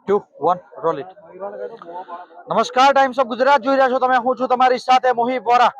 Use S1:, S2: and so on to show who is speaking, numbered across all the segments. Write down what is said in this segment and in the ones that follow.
S1: 2 1 role it. નમસ્કાર, times of Gujarat જોઈ રહ્યા છો તમે. હું છું તમારી સાથે મોહિબ વોરા.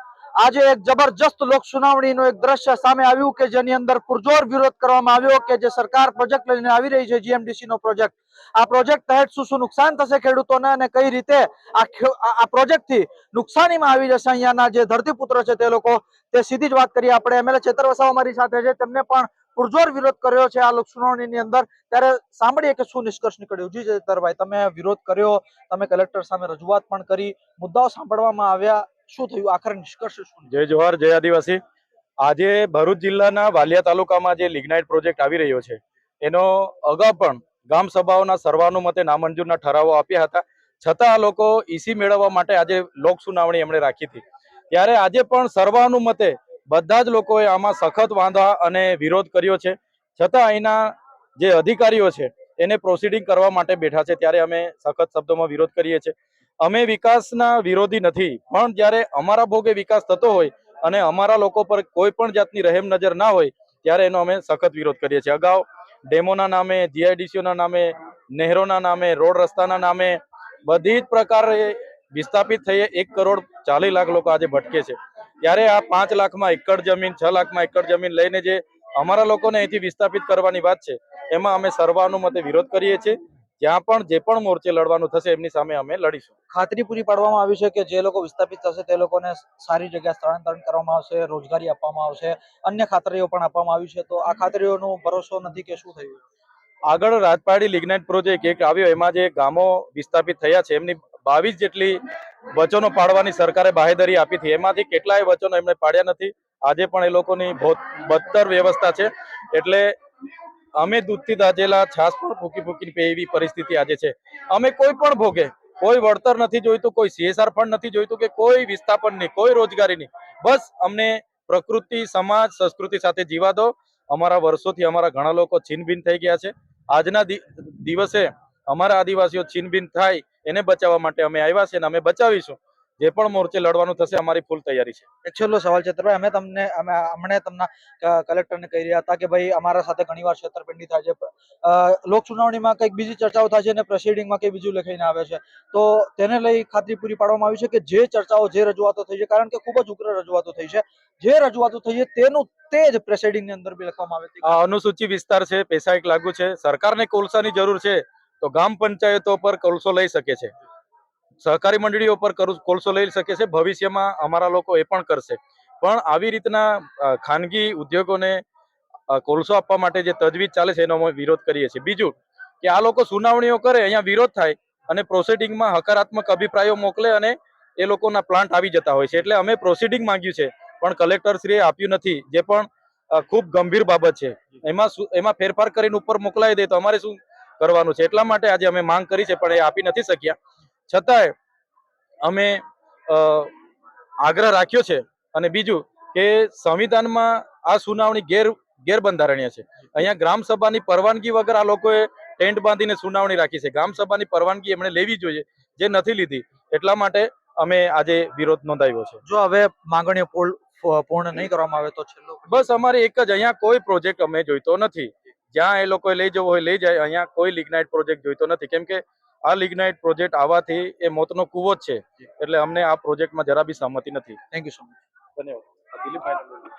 S1: આજે એક જબરજસ્ત લોક સુનાવણીનું એક દ્રશ્ય સામે આવ્યું કે જેની અંદર પુરજોર વિરોધ કરવામાં આવ્યો કે જે સરકાર પ્રોજેક્ટ લઈને આવી રહી છે, જીએમડીસી નો પ્રોજેક્ટ. આ પ્રોજેક્ટ તહેત શું નુકસાન થશે ખેડૂતોને અને કઈ રીતે આ પ્રોજેક્ટ થી નુકસાનીમાં આવી જશે અહીંયાના જે ધરતીપુત્રો છે તે લોકો, તે સીધી જ વાત કરીએ આપણે. એમએલએ ચેતર વસાવા અમારી સાથે છે, તેમને પણ પુરજોર વિરોધ કર્યો છે આ લોક સુનાવણીની અંદર. ત્યારે સાંભળીએ કે શું નિષ્કર્ષ નીકળ્યું. જી ચેતરભાઈ, તમે વિરોધ કર્યો, તમે કલેક્ટર સામે રજૂઆત પણ કરી, મુદ્દાઓ સાંભળવામાં આવ્યા, શું થયું આખરે નિષ્કર્ષ શું?
S2: જય જોહાર, જય આદિવાસી. આજે ભરૂચ જિલ્લાના વાલિયા તાલુકામાં જે લિગ્નાઇટ પ્રોજેક્ટ આવી રહ્યો છે એનો અગાઉ પણ ગામ સભાઓના સર્વાનુમતે નામંજૂરના ઠરાવો આપ્યા હતા, છતાં આ લોકો ઈસી મેળવવા માટે આજે લોક સુનાવણી એમણે રાખી હતી. ત્યારે આજે પણ સર્વાનુમતે બધા જ લોકોએ આમાં સખત વાંધા અને વિરોધ કર્યો છે, છતાં અહીંના જે અધિકારીઓ છે એને પ્રોસિડિંગ કરવા માટે બેઠા છે. ત્યારે અમે સખત શબ્દોમાં વિરોધ કરીએ છીએ. અમે વિકાસના વિરોધી નથી, પણ જ્યારે અમારા ભોગે વિકાસ થતો હોય અને અમારા લોકો પર કોઈ પણ જાતની રહેમ નજર ના હોય ત્યારે એનો અમે સખત વિરોધ કરીએ છીએ. અગાઉ ડેમોના નામે, જીઆઈડીસીઓના નામે, નહેરોના નામે, રોડ રસ્તાના નામે બધી જ પ્રકારે વિસ્થાપિત થઈએ 1,40,00,000 લોકો આજે ભટકે છે. ત્યારે આ 5 લાખમાં એકડ જમીન, 6 લાખમાં એકડ જમીન લઈને જે અમારા લોકોને અહીંથી વિસ્થાપિત કરવાની વાત છે એમાં અમે સર્વાનુમતે વિરોધ કરીએ છીએ. જ્યાં પણ જે પણ મોરચે લડવાનું થશે એમની સામે અમે લડીશું.
S1: ખાતરી પૂરી પાડવામાં આવી છે કે જે લોકો વિસ્થાપિત થશે તે લોકોને સારી જગ્યાએ સ્થળાંતરણ કરવામાં આવશે, રોજગારી આપવામાં આવશે, અન્ય ખાતરીઓ પણ આપવામાં આવી છે. તો આ ખાતરીઓનો ભરોસો નથી કે શું થયું?
S2: આગળ રાજપાડી લિગ્નાઇટ પ્રોજેક્ટ એક આવ્યો, એમાં જે ગામો વિસ્થાપિત થયા છે એમની 22 જેટલી વચનો પાડવાની સરકારે બાહેધરી આપી હતી. એમાંથી કેટલાય વચનો એમણે પાડ્યા નથી. આજે પણ એ લોકોની બહુ બદતર વ્યવસ્થા છે. એટલે અમે દૂધથી દાજેલા છાસ પણ ફૂકી ફૂકીને પીએ એવી પરિસ્થિતિ આજે છે. અમે કોઈ પણ ભોગે કોઈ વળતર નથી જોઈતું, કોઈ સીએસઆર ફંડ નથી જોઈતું કે કોઈ વિસ્થાપન નહીં, કોઈ રોજગારી નહીં. બસ અમને પ્રકૃતિ, સમાજ, સંસ્કૃતિ સાથે જીવા દો. અમારા વર્ષોથી અમારા ઘણા લોકો છીનભીન થઈ ગયા છે. આજના દિવસે અમારા આદિવાસીઓ છીનભીન થાય એને બચાવવા માટે અમે આવ્યા છે અને અમે બચાવીશું. જે પણ મોરચે લડવાનું થશે અમારી ફૂલ તૈયારી છે.
S1: એક છેલ્લો સવાલ છે અમે હમણાં તમને કલેક્ટરને કહી રહ્યા હતા કે ભાઈ અમારા સાથે ઘણીવાર છેતરપિંડી થાય છે, લોક સુનાવણીમાં કંઈક બીજી ચર્ચાઓ થાય છે અને પ્રોસિડિંગમાં કંઈક બીજું લખાઈને આવે છે, તો તેને લઈ ખાતરી પૂરી પાડવામાં આવી છે કે જે ચર્ચાઓ, જે રજૂઆતો થઈ છે, કારણ કે ખૂબ જ ઉગ્ર રજૂઆતો થઈ છે, જે રજૂઆતો થઈ છે તેનું તે જ પ્રોસિડિંગની અંદર બી લખવામાં આવે છે.
S2: આ અનુસૂચિત વિસ્તાર છે, પૈસા એક લાગુ છે. સરકારને કોલસાની જરૂર છે તો ગામ પંચાયતો પર કોલસો લઈ શકે છે, સહકારી મંડળીઓ પર કોલસો લઈ શકે છે. ભવિષ્યમાં અમારા લોકો એ પણ કરશે. પણ આવી રીતના ખાનગી ઉદ્યોગોને કોલસો આપવા માટે જે તજવીજ ચાલે છે એનો અમે વિરોધ કરીએ છીએ. બીજું કે આ લોકો સુનાવણીઓ કરે, અહીંયા વિરોધ થાય અને પ્રોસિડિંગમાં હકારાત્મક અભિપ્રાયો મોકલે અને એ લોકોના પ્લાન્ટ આવી જતા હોય છે. એટલે અમે પ્રોસિડિંગ માંગ્યું છે પણ કલેક્ટરશ્રીએ આપ્યું નથી, જે પણ ખૂબ ગંભીર બાબત છે. એમાં ફેરફાર કરીને ઉપર મોકલાવી દે તો અમારે શું કરવાનું છે? એટલા માટે આજે અમે માંગ કરી છે પણ એ આપી નથી શક્યા. છતાંય અમે આગ્રહ રાખ્યો છે. અને બીજું કે સંવિધાનમાં આ સુનાવણી ગેરબંધારણીય છે. અહીંયા ગ્રામ સભાની પરવાનગી વગર આ લોકોએ ટેન્ટ બાંધીને સુનાવણી રાખી છે. ગ્રામ સભાની પરવાનગી એમણે લેવી જોઈએ, જે નથી લીધી. એટલા માટે અમે આજે વિરોધ નોંધાવ્યો છે.
S1: જો હવે માંગણીઓ પૂર્ણ નહીં કરવામાં આવે તો છેલ્લો
S2: બસ અમારે એક જ, અહીંયા કોઈ પ્રોજેક્ટ અમે જોઈતો નથી. જ્યાં એ લોકોએ લઈ જવો હોય લઈ જાય. અહીંયા કોઈ લિગ્નાઇટ પ્રોજેક્ટ જોઈતો નથી, કેમ કે આ લિગ્નાઇટ પ્રોજેક્ટ આવવાથી એ મોતનો કૂવો જ છે. એટલે અમને આ પ્રોજેક્ટમાં જરા બી સહમતિ નથી.
S1: Thank you so much.
S2: ધન્યવાદ. દિલીપભાઈ.